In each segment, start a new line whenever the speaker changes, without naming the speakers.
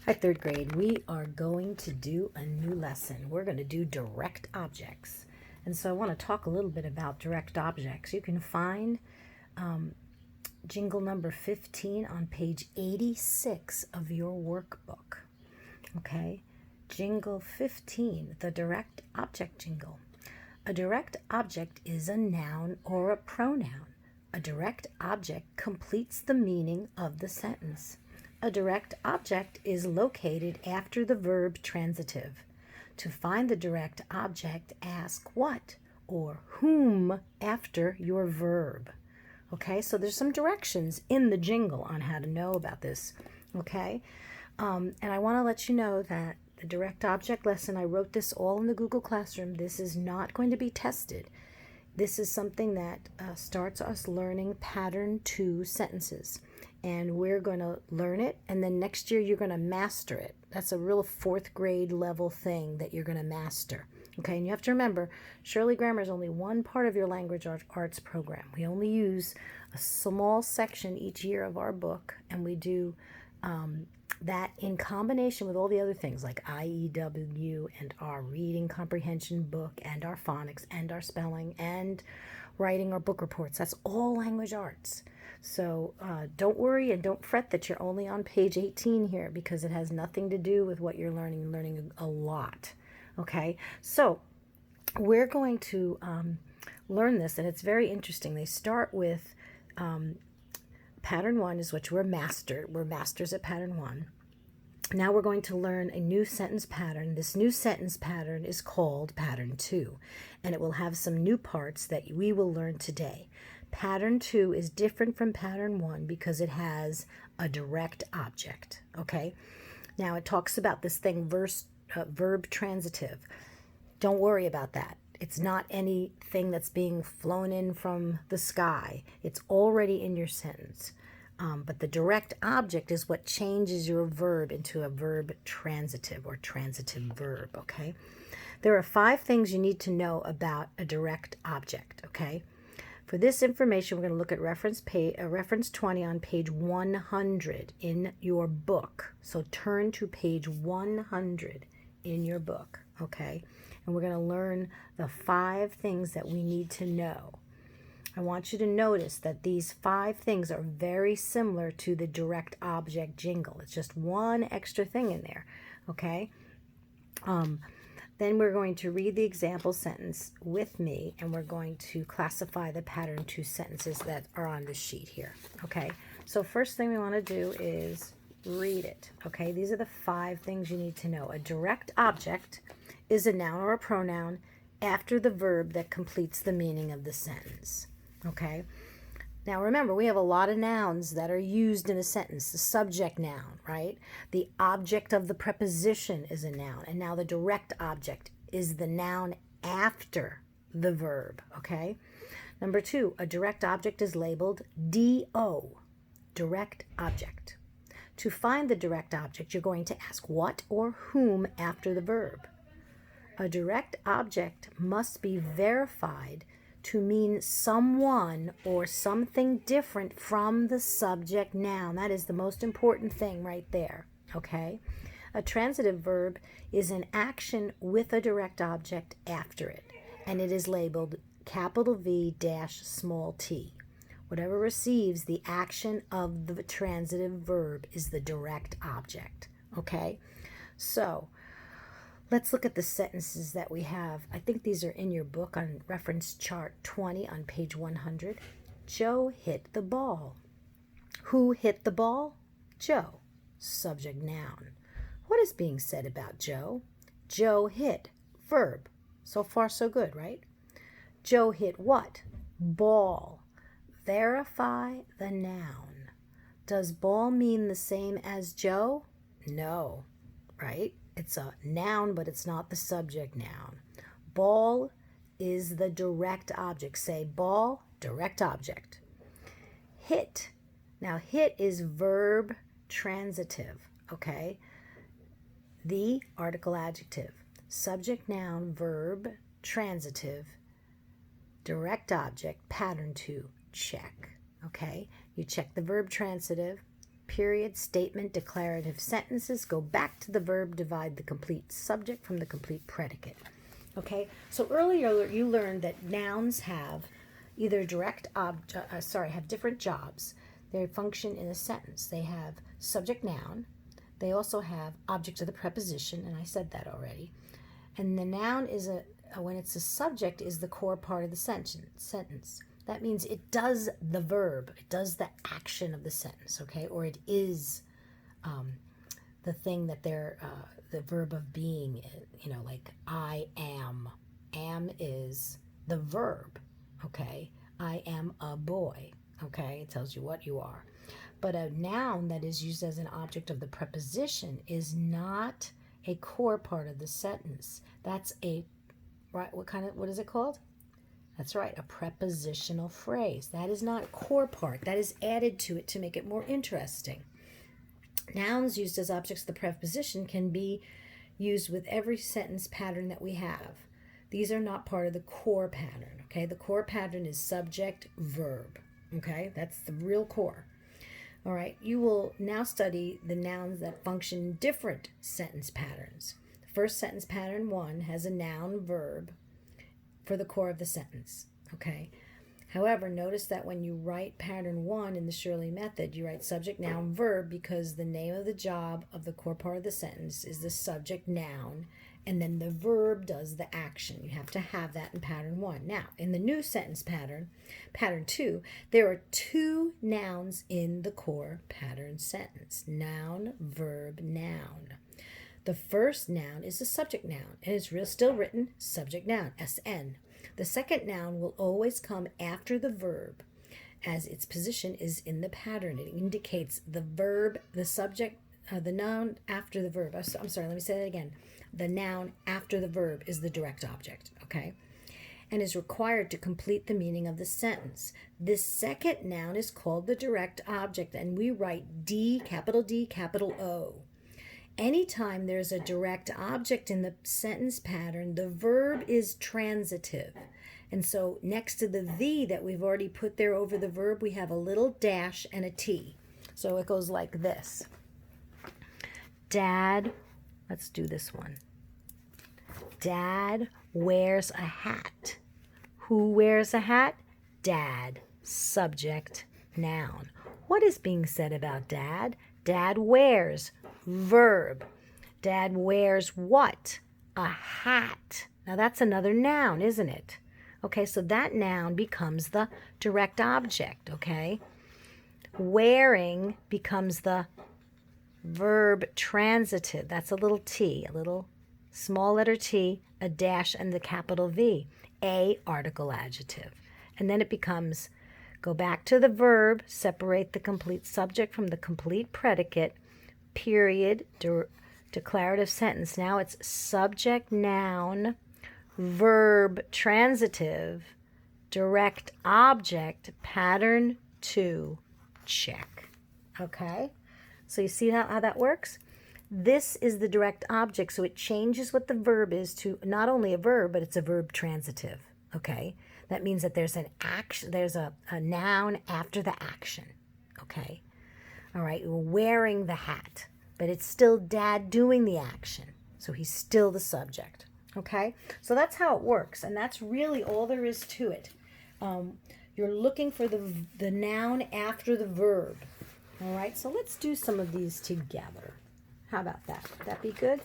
Hi, third grade. We are going to do a new lesson. We're going to do direct objects. And so I want to talk a little bit about direct objects. You can find jingle number 15 on page 86 of your workbook. Okay? Jingle 15, the direct object jingle. A direct object is a noun or a pronoun. A direct object completes the meaning of the sentence. A direct object is located after the verb transitive. To find the direct object, ask what or whom after your verb. Okay, so there's some directions in the jingle on how to know about this. Okay, and I want to let you know that the direct object lesson, I wrote this all in the Google Classroom. This is not going to be tested. This is something that starts us learning pattern 2 sentences. And we're going to learn it, and then next year you're going to master it. That's a real 4th grade level thing that you're going to master. Okay, and you have to remember, Shurley Grammar is only one part of your language arts program. We only use a small section each year of our book, and we do that in combination with all the other things like IEW and our reading comprehension book and our phonics and our spelling and writing our book reports. That's all language arts. So don't worry and don't fret that you're only on page 18 here, because it has nothing to do with what you're learning. You're learning a lot. Okay, so we're going to learn this, and it's very interesting. They start with pattern 1 is which we're masters at pattern 1. Now we're going to learn a new sentence pattern. This new sentence pattern is called pattern 2, and it will have some new parts that we will learn today. Pattern 2 is different from pattern 1 because it has a direct object. Okay, now it talks about this thing verb transitive. Don't worry about that. It's not anything that's being flown in from the sky. It's already in your sentence. But the direct object is what changes your verb into a verb transitive or transitive verb, okay? There are 5 things you need to know about a direct object, okay? For this information, we're going to look at reference 20 on page 100 in your book. So turn to page 100 in your book, okay? And we're going to learn the 5 things that we need to know. I want you to notice that these 5 things are very similar to the direct object jingle. It's just one extra thing in there, okay? Then we're going to read the example sentence with me, and we're going to classify the pattern 2 sentences that are on the sheet here, okay? So first thing we want to do is read it, okay? These are the 5 things you need to know. A direct object is a noun or a pronoun after the verb that completes the meaning of the sentence. Okay, now remember, we have a lot of nouns that are used in a sentence. The subject noun, right? The object of the preposition is a noun. And now the direct object is the noun after the verb, okay? Number 2, a direct object is labeled DO, direct object. To find the direct object, you're going to ask what or whom after the verb. A direct object must be verified to mean someone or something different from the subject noun. That is the most important thing right there, okay? A transitive verb is an action with a direct object after it, and it is labeled capital V dash small t. Whatever receives the action of the transitive verb is the direct object, okay? So let's look at the sentences that we have. I think these are in your book on reference chart 20 on page 100. Joe hit the ball. Who hit the ball? Joe. Subject noun. What is being said about Joe? Joe hit. Verb. So far so good, right? Joe hit what? Ball. Verify the noun. Does ball mean the same as Joe? No, right? It's a noun, but it's not the subject noun. Ball is the direct object. Say ball, direct object. Hit. Now, hit is verb transitive, okay? The article adjective. Subject noun, verb transitive, direct object, pattern 2, check, okay? You check the verb transitive, period, statement, declarative sentences. Go back to the verb, divide the complete subject from the complete predicate. Okay, so earlier you learned that nouns have either have different jobs. They function in a sentence. They have subject noun. They also have object of the preposition, and I said that already. And the noun is when it's a subject, is the core part of the sentence. That means it does the verb. It does the action of the sentence, okay? Or it is the thing that they're, the verb of being, like I am. Am is the verb, okay? I am a boy, okay? It tells you what you are. But a noun that is used as an object of the preposition is not a core part of the sentence. That's what is it called? That's right, a prepositional phrase. That is not a core part. That is added to it to make it more interesting. Nouns used as objects of the preposition can be used with every sentence pattern that we have. These are not part of the core pattern, okay? The core pattern is subject, verb, okay? That's the real core. All right, you will now study the nouns that function in different sentence patterns. The first sentence pattern 1 has a noun verb for the core of the sentence, okay? However, notice that when you write pattern 1 in the Shurley method, you write subject, noun, verb because the name of the job of the core part of the sentence is the subject noun, and then the verb does the action. You have to have that in pattern 1. Now, in the new sentence pattern 2, there are 2 nouns in the core pattern sentence. Noun, verb, noun. The first noun is a subject noun, and it's still written subject noun, SN. The second noun will always come after the verb, as its position is in the pattern. It indicates the verb, the subject, the noun after the verb. I'm sorry, let me say that again. The noun after the verb is the direct object, okay? And is required to complete the meaning of the sentence. This second noun is called the direct object, and we write D, capital O. Anytime there's a direct object in the sentence pattern, the verb is transitive. And so next to the V that we've already put there over the verb, we have a little dash and a T. So it goes like this. Dad, let's do this one. Dad wears a hat. Who wears a hat? Dad. Subject, noun. What is being said about Dad? Dad wears. Verb. Dad wears what? A hat. Now that's another noun, isn't it? Okay, so that noun becomes the direct object, okay? Wearing becomes the verb transitive. That's a little T, a little small letter T, a dash, and the capital V. A, article adjective. And then it becomes, go back to the verb, separate the complete subject from the complete predicate, period, declarative sentence. Now it's subject, noun, verb, transitive, direct object, pattern 2, check. Okay? So you see how that works? This is the direct object, so it changes what the verb is to not only a verb, but it's a verb transitive. Okay? That means that there's an action, there's a noun after the action. Okay? All right, wearing the hat, but it's still Dad doing the action, so he's still the subject. Okay, so that's how it works, and that's really all there is to it. You're looking for the noun after the verb. All right, so let's do some of these together. How about that? Would that be good?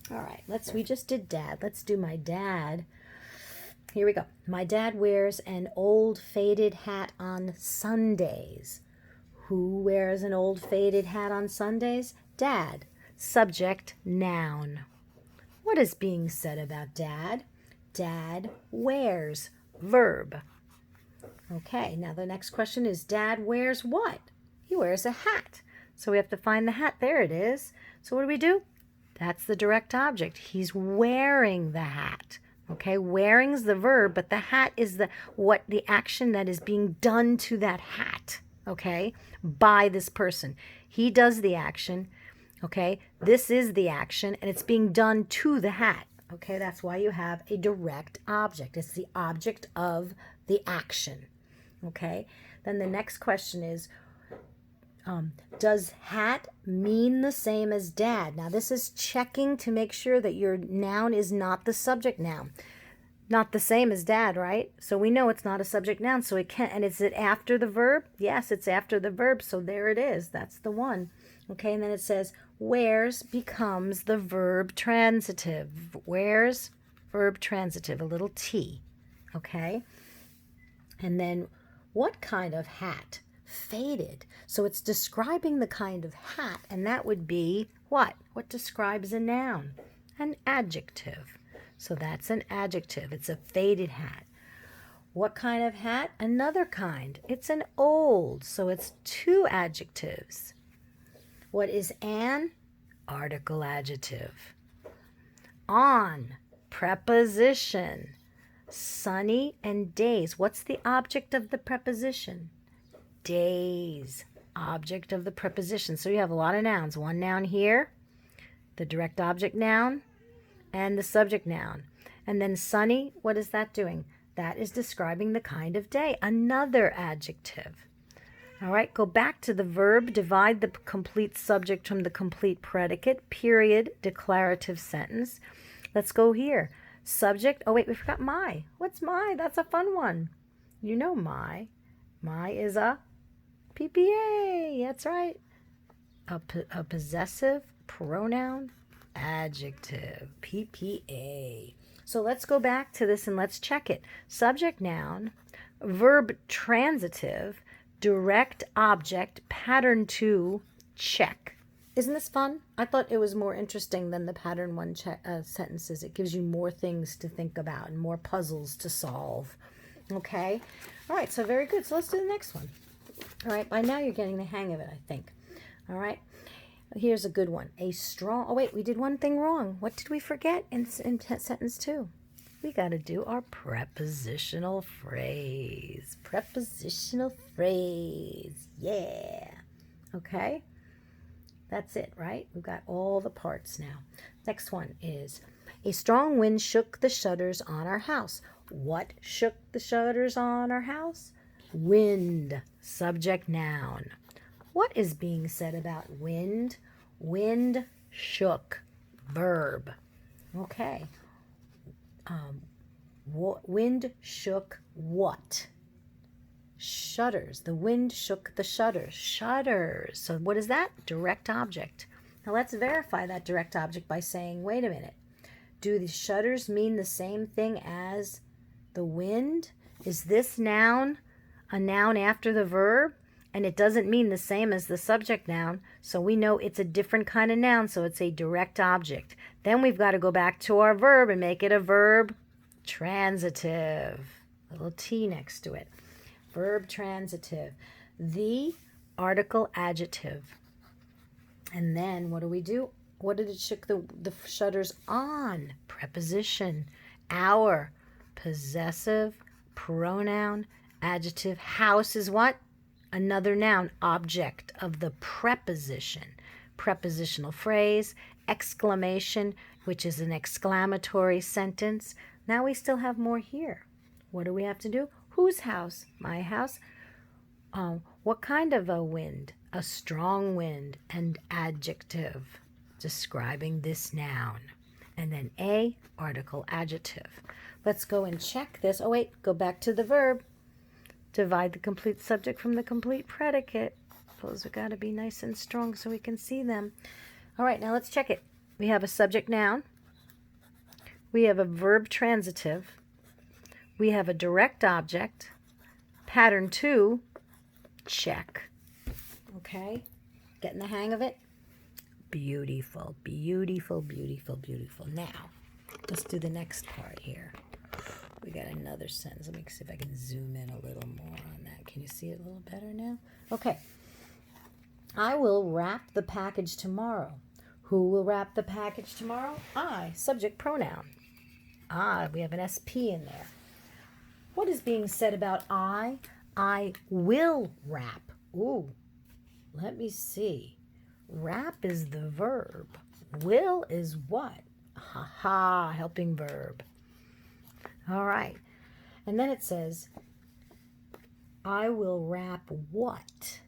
All right, we just did Dad. Let's do my dad. Here we go. My dad wears an old faded hat on Sundays. Who wears an old faded hat on Sundays? Dad. Subject, noun. What is being said about Dad? Dad wears. Verb. Okay, now the next question is, Dad wears what? He wears a hat. So we have to find the hat. There it is. So what do? That's the direct object. He's wearing the hat. Okay, wearing's the verb, but the hat is the action that is being done to that hat. Okay, by this person. He does the action. Okay, this is the action, and it's being done to the hat. Okay, that's why you have a direct object. It's the object of the action. Okay, then the next question is, Does hat mean the same as dad? Now this is checking to make sure that your noun is not the subject noun. Not the same as dad, right? So we know it's not a subject noun, so it can't. And is it after the verb? Yes, it's after the verb, so there it is. That's the one. Okay, and then it says wears becomes the verb transitive. Wears, verb transitive, a little T. Okay, and then what kind of hat? Faded. So it's describing the kind of hat, and that would be what? What describes a noun? An adjective. So that's an adjective. It's a faded hat. What kind of hat? Another kind. It's an old. So it's two adjectives. What is an? Article adjective. On. Preposition. Sunny and days. What's the object of the preposition? Days. Object of the preposition. So you have a lot of nouns. One noun here, the direct object noun, and the subject noun. And then sunny, what is that doing? That is describing the kind of day. Another adjective. All right, go back to the verb. Divide the complete subject from the complete predicate. Period. Declarative sentence. Let's go here. Subject. Oh, wait, we forgot my. What's my? That's a fun one. You know my. My is a PPA. That's right. A possessive pronoun adjective. PPA. So let's go back to this and let's check it. Subject noun, verb transitive, direct object, pattern 2, check. Isn't this fun? I thought it was more interesting than the pattern 1 sentences. It gives you more things to think about and more puzzles to solve. Okay? All right, so very good. So let's do the next one. All right, by now you're getting the hang of it, I think. All right, here's a good one. A strong, oh wait, we did one thing wrong. What did we forget in sentence 2? We got to do our prepositional phrase. Prepositional phrase, yeah. Okay, that's it, right? We've got all the parts now. Next one is, a strong wind shook the shutters on our house. What shook the shutters on our house? Wind, subject noun. What is being said about wind? Wind shook, verb. Okay. Wind shook what? Shutters. The wind shook the shutters. Shutters. So what is that? Direct object. Now let's verify that direct object by saying, wait a minute. Do the shutters mean the same thing as the wind? Is this noun a noun after the verb? And it doesn't mean the same as the subject noun, so we know it's a different kind of noun, so it's a direct object. Then we've got to go back to our verb and make it a verb transitive. A little T next to it. Verb transitive. The article adjective. And then what do we do? What did it shook the shutters on? Preposition. Our. Possessive. Pronoun. Adjective. House is what? Another noun. Object of the preposition. Prepositional phrase. Exclamation, which is an exclamatory sentence. Now we still have more here. What do we have to do? Whose house? My house. What kind of a wind? A strong wind. And adjective describing this noun. And then a article adjective. Let's go and check this. Oh wait, go back to the verb. Divide the complete subject from the complete predicate. Those have got to be nice and strong so we can see them. All right, now let's check it. We have a subject noun. We have a verb transitive. We have a direct object. Pattern 2, check. Okay, getting the hang of it? Beautiful, beautiful, beautiful, beautiful. Now, let's do the next part here. We got another sentence. Let me see if I can zoom in a little more on that. Can you see it a little better now? Okay. I will wrap the package tomorrow. Who will wrap the package tomorrow? I, subject pronoun. We have an SP in there. What is being said about I? I will wrap. Ooh, let me see. Wrap is the verb. Will is what? Ha, helping verb. All right. And then it says, I will wrap what?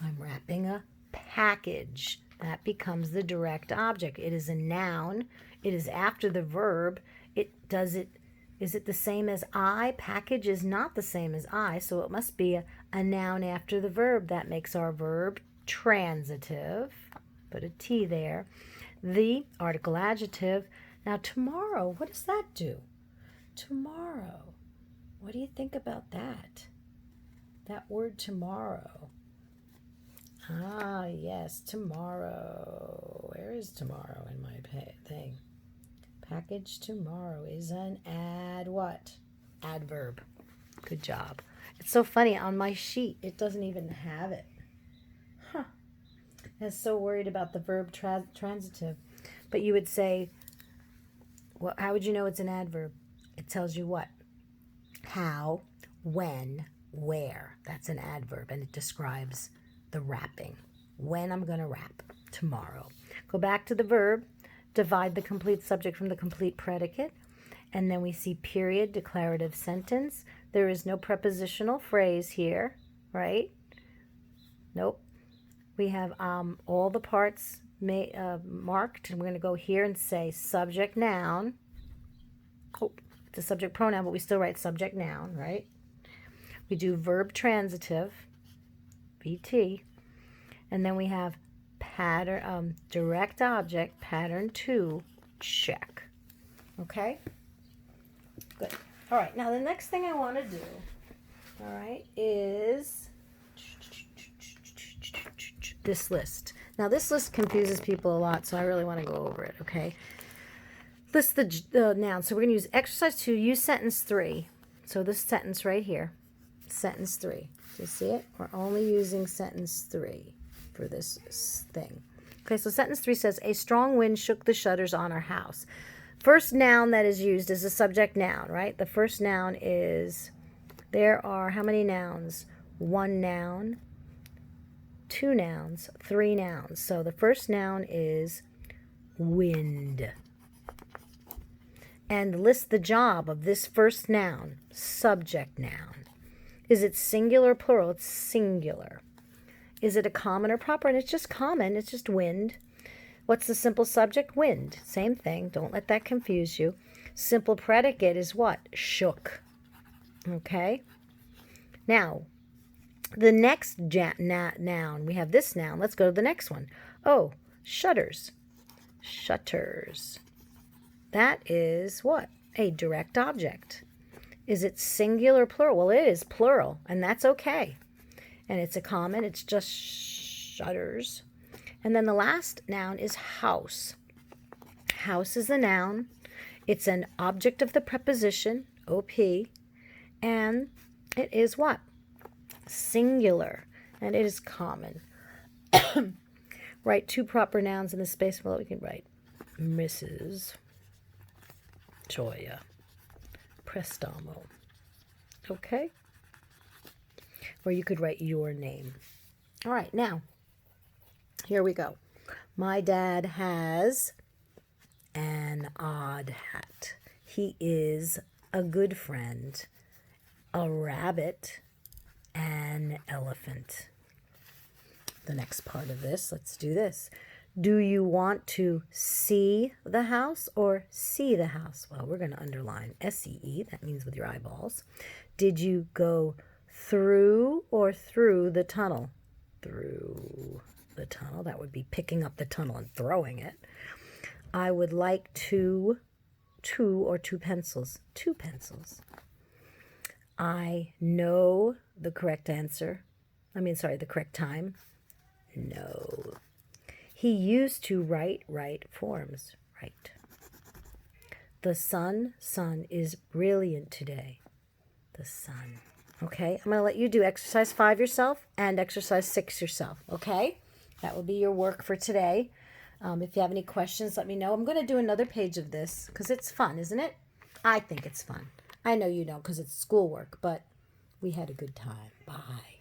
I'm wrapping a package. That becomes the direct object. It is a noun. It is after the verb. Is it the same as I? Package is not the same as I, so it must be a noun after the verb. That makes our verb transitive. Put a T there. The article adjective. Now tomorrow, what does that do? Tomorrow. What do you think about that? That word tomorrow. Ah, yes, tomorrow. Where is tomorrow in my thing? Package tomorrow is an what? Adverb. Good job. It's so funny. On my sheet, it doesn't even have it. Huh. I'm so worried about the verb transitive. But you would say, well, how would you know it's an adverb? It tells you what? How, when, where. That's an adverb, and it describes the wrapping. When I'm going to wrap. Tomorrow. Go back to the verb. Divide the complete subject from the complete predicate. And then we see period, declarative sentence. There is no prepositional phrase here, right? Nope. We have all the parts marked. And we're going to go here and say subject, noun. Oh, it's a subject pronoun, but we still write subject, noun, right? We do verb transitive, VT. And then we have pattern, direct object, pattern 2, check. Okay? Good. All right, now the next thing I want to do, all right, is this list. Now this list confuses people a lot, so I really want to go over it, okay? List the nouns. So we're going to use exercise 2, use sentence 3. So this sentence right here, sentence 3. Do you see it? We're only using sentence 3 for this thing. Okay, so sentence 3 says, a strong wind shook the shutters on our house. First noun that is used is a subject noun, right? The first noun is, there are how many nouns? 1 noun, 2 nouns, 3 nouns. So the first noun is wind. And list the job of this first noun, subject noun. Is it singular or plural? It's singular. Is it a common or proper? And it's just common. It's just wind. What's the simple subject? Wind. Same thing. Don't let that confuse you. Simple predicate is what? Shook. Okay? Now, the next noun, we have this noun. Let's go to the next one. Oh, shutters. Shutters. That is what? A direct object. Is it singular or plural? Well, it is plural, and that's okay. And it's a common. It's just shutters. And then the last noun is house. House is a noun. It's an object of the preposition, OP, and it is what? Singular, and it is common. Write 2 proper nouns in the space below. We can write Mrs. Joya Prestamo. Okay? Or you could write your name. All right, now, here we go. My dad has an odd hat. He is a good friend, a rabbit, an elephant. The next part of this, let's do this. Do you want to see the house or see the house? Well, we're going to underline S-E-E. That means with your eyeballs. Did you go through or through the tunnel? Through the tunnel. That would be picking up the tunnel and throwing it. I would like two or 2 pencils. 2 pencils. I know the correct answer. The correct time. No. He used to write right forms. Right. The sun is brilliant today. The sun. Okay, I'm going to let you do exercise 5 yourself and exercise 6 yourself. Okay, that will be your work for today. If you have any questions, let me know. I'm going to do another page of this because it's fun, isn't it? I think it's fun. I know you don't because it's schoolwork, but we had a good time. Bye.